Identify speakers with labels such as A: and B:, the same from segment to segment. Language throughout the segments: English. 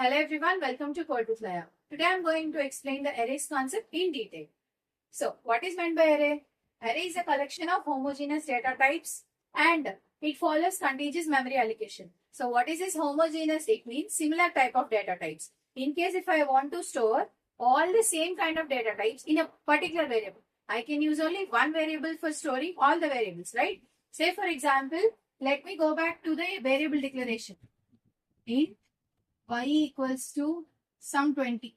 A: Hello everyone, welcome to Code with Laya. Today I am going to explain the arrays concept in detail. So, what is meant by array? Array is a collection of homogeneous data types and it follows contiguous memory allocation. So, what is this homogeneous? It means similar type of data types. In case if I want to store all the same kind of data types in a particular variable, I can use only one variable for storing all the variables, right? Say for example, let me go back to the variable declaration. Int y equals to some 20.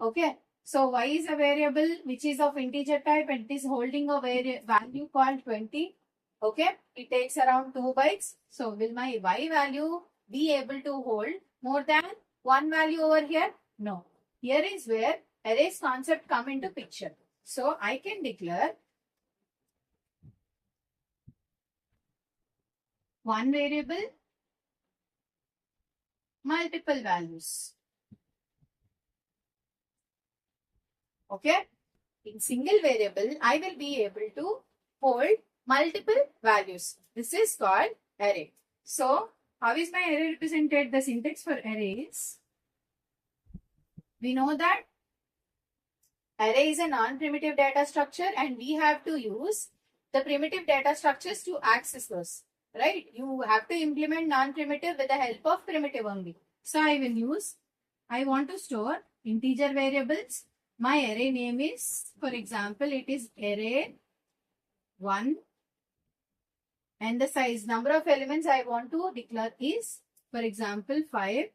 A: Okay. So y is a variable which is of integer type and it is holding a value called 20. Okay. It takes around 2 bytes. So will my y value be able to hold more than one value over here? No. Here is where arrays concept come into picture. So I can declare one variable, multiple values. Okay. In single variable, I will be able to hold multiple values. This is called array. So, how is my array represented? The syntax for arrays. We know that array is a non-primitive data structure and we have to use the primitive data structures to access those. Right? You have to implement non-primitive with the help of primitive only. So, I want to store integer variables. My array name is, for example, it is array 1 and the size number of elements I want to declare is, for example, 5.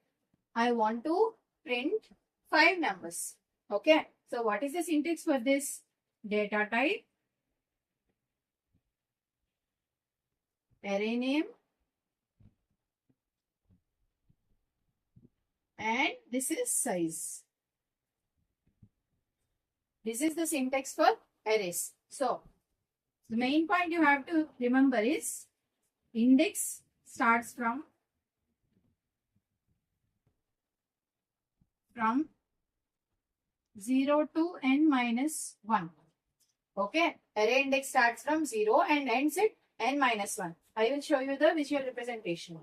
A: I want to print 5 numbers. Okay. So, what is the syntax for this? Data type, array name, and this is size. This is the syntax for arrays. So, the main point you have to remember is index starts from 0 to n minus 1. Okay. Array index starts from 0 and ends at n minus 1. I will show you the visual representation.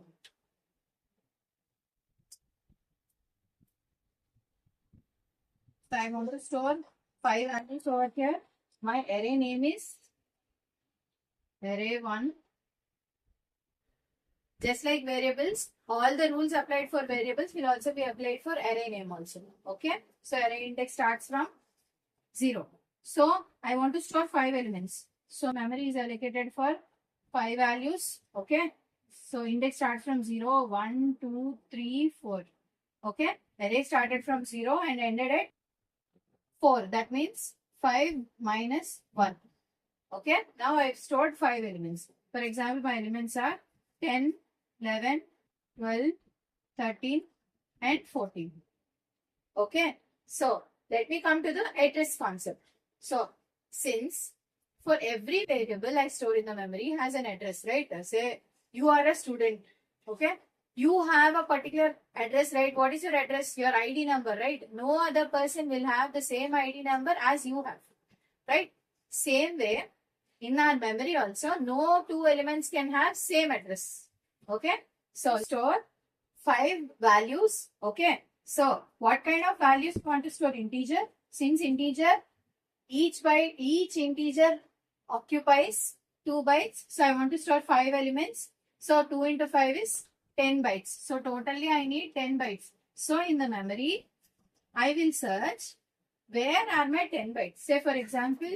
A: So, I want to store 5 values over here. My array name is array 1. Just like variables, all the rules applied for variables will also be applied for array name also. Okay. So, array index starts from 0. So, I want to store 5 elements. So, memory is allocated for 5 values. Okay. So, index starts from 0, 1, 2, 3, 4. Okay. Array started from 0 and ended at 4. That means 5 minus 1. Okay. Now, I have stored 5 elements. For example, my elements are 10, 11, 12, 13 and 14. Okay. So, let me come to the address concept. So, since for every variable I store in the memory has an address, right? Say you are a student. Okay. You have a particular address, right? What is your address? Your ID number, right? No other person will have the same ID number as you have, right? Same way, in our memory also, no two elements can have same address. Okay. So, store 5 values. Okay. So, what kind of values you want to store? Integer. Since integer, each integer occupies 2 bytes. So, I want to store 5 elements. So, 2 into 5 is 10 bytes. So, totally I need 10 bytes. So, in the memory, I will search where are my 10 bytes. Say, for example,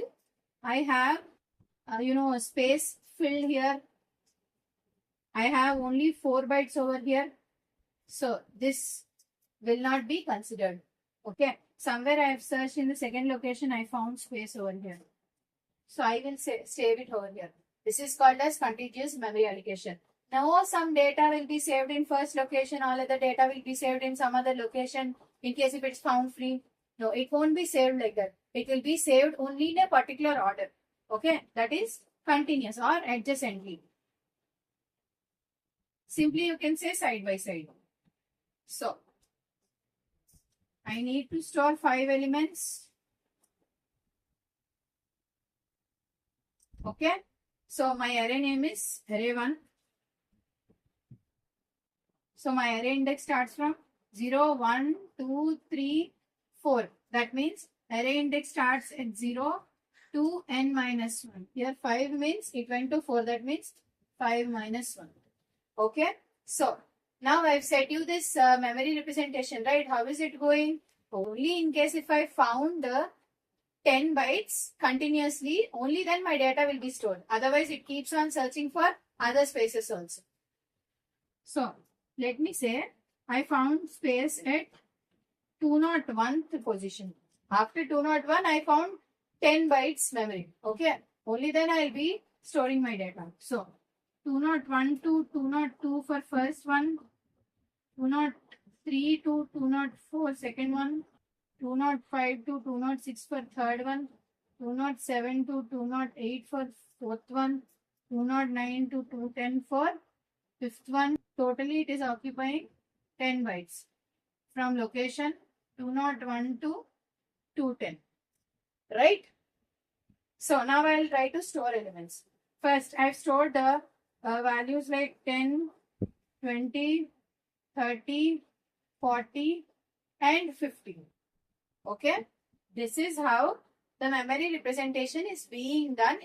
A: I have, a space filled here. I have only 4 bytes over here. So, this will not be considered. Okay. Somewhere I have searched in the second location, I found space over here. So, I will save it over here. This is called as contiguous memory allocation. Now, some data will be saved in first location, all other data will be saved in some other location in case if it's found free. No, it won't be saved like that. It will be saved only in a particular order. Okay, that is continuous or adjacently. Simply you can say side by side. So, I need to store 5 elements. Okay, so my array name is array 1. So my array index starts from 0, 1, 2, 3, 4. That means array index starts at 0 to n minus 1. Here 5 means it went to 4. That means 5 minus 1. Okay. So now I've set you this memory representation, right? How is it going? Only in case if I found the 10 bytes continuously, only then my data will be stored. Otherwise, it keeps on searching for other spaces also. So let me say I found space at 201th position. After 201, I found 10 bytes memory. Okay. Only then I'll be storing my data. So 201 to 202 for first one, 203 to 204 second one, 205 to 206 for third one, 207 to 208 for fourth one, 209 to 210 for fifth one. Totally it is occupying 10 bytes from location 201 to 210. Right? So now I'll try to store elements. First, I've stored the values like 10, 20, 30, 40 and 50. Okay. This is how the memory representation is being done.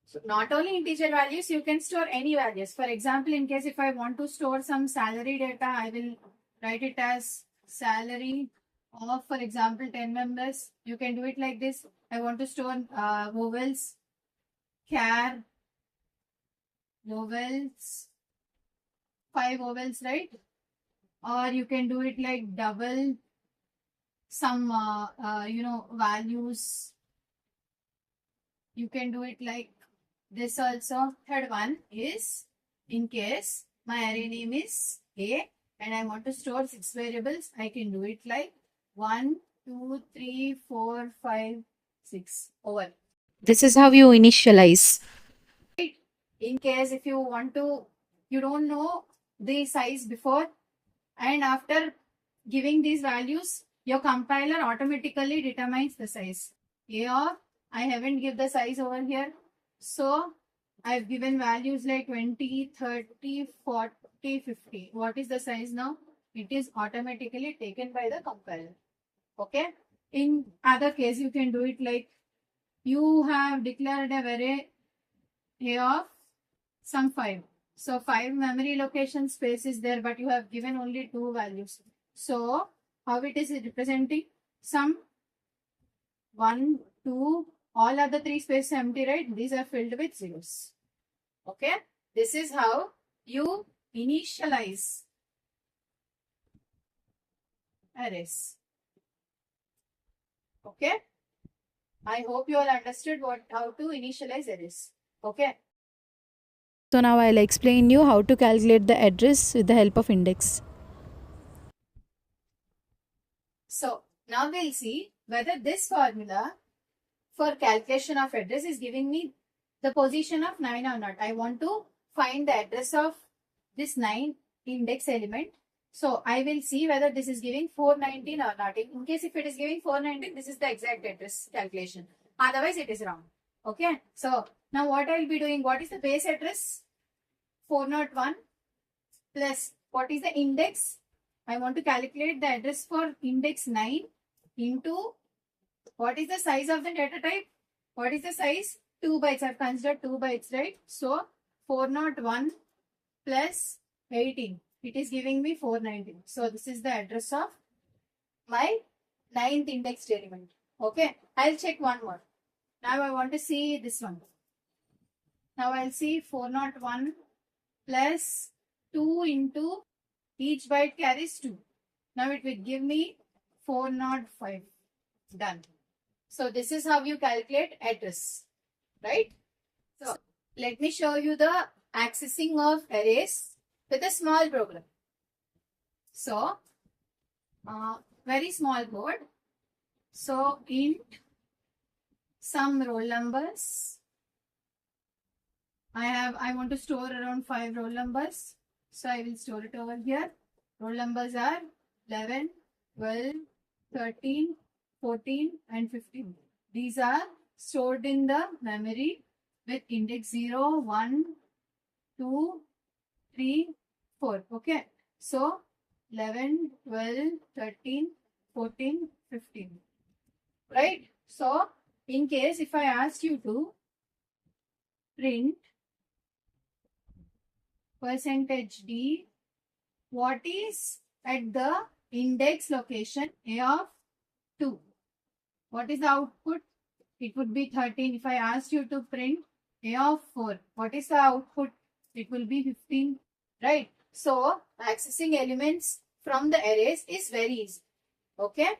A: So not only integer values, you can store any values. For example, in case if I want to store some salary data, I will write it as salary of, for example, 10 members. You can do it like this. I want to store vowels, char, vowels, 5 vowels, right? Or you can do it like double some, values. You can do it like this also. Third one is in case my array name is A and I want to store 6 variables, I can do it like 1, 2, 3, 4, 5, 6 over.
B: This is how you initialize.
A: In case if you want to, you don't know the size before and after giving these values, your compiler automatically determines the size. I haven't given the size over here. So I've given values like 20, 30, 40, 50. What is the size now? It is automatically taken by the compiler. Okay. In other case, you can do it like you have declared a array A of some 5. So 5 memory location space is there, but you have given only 2 values. So how it is representing? Some 1, 2, all other 3 spaces empty, right? These are filled with zeros. Okay. This is how you initialize arrays. Okay. I hope you all understood how to initialize arrays. Okay.
B: So now I'll explain you how to calculate the address with the help of index.
A: So now we'll see whether this formula for calculation of address is giving me the position of 9 or not. I want to find the address of this 9 index element. So I will see whether this is giving 419 or not. In case if it is giving 419, this is the exact address calculation. Otherwise it is wrong. Okay. So now what I will be doing, what is the base address? 401 plus what is the index? I want to calculate the address for index 9 into what is the size of the data type? What is the size? 2 bytes. I've considered 2 bytes, right? So 401 plus 18. It is giving me 419. So this is the address of my 9th indexed element. Okay. I'll check one more. Now I want to see this one. Now I'll see 401 plus 2 into each byte carries 2. Now it will give me 405. Done. So this is how you calculate address. Right? So let me show you the accessing of arrays with a small program. So very small code. So int some roll numbers. I want to store around 5 roll numbers. So I will store it over here. Roll numbers are 11, 12, 13, 14 and 15. These are stored in the memory with index 0, 1, 2, 3, 4. Okay. So 11, 12, 13, 14, 15. Right? So, in case if I ask you to print %d, what is at the index location A of 2? What is the output? It would be 13. If I asked you to print A of 4, what is the output? It will be 15. Right? So, accessing elements from the arrays is very easy. Okay?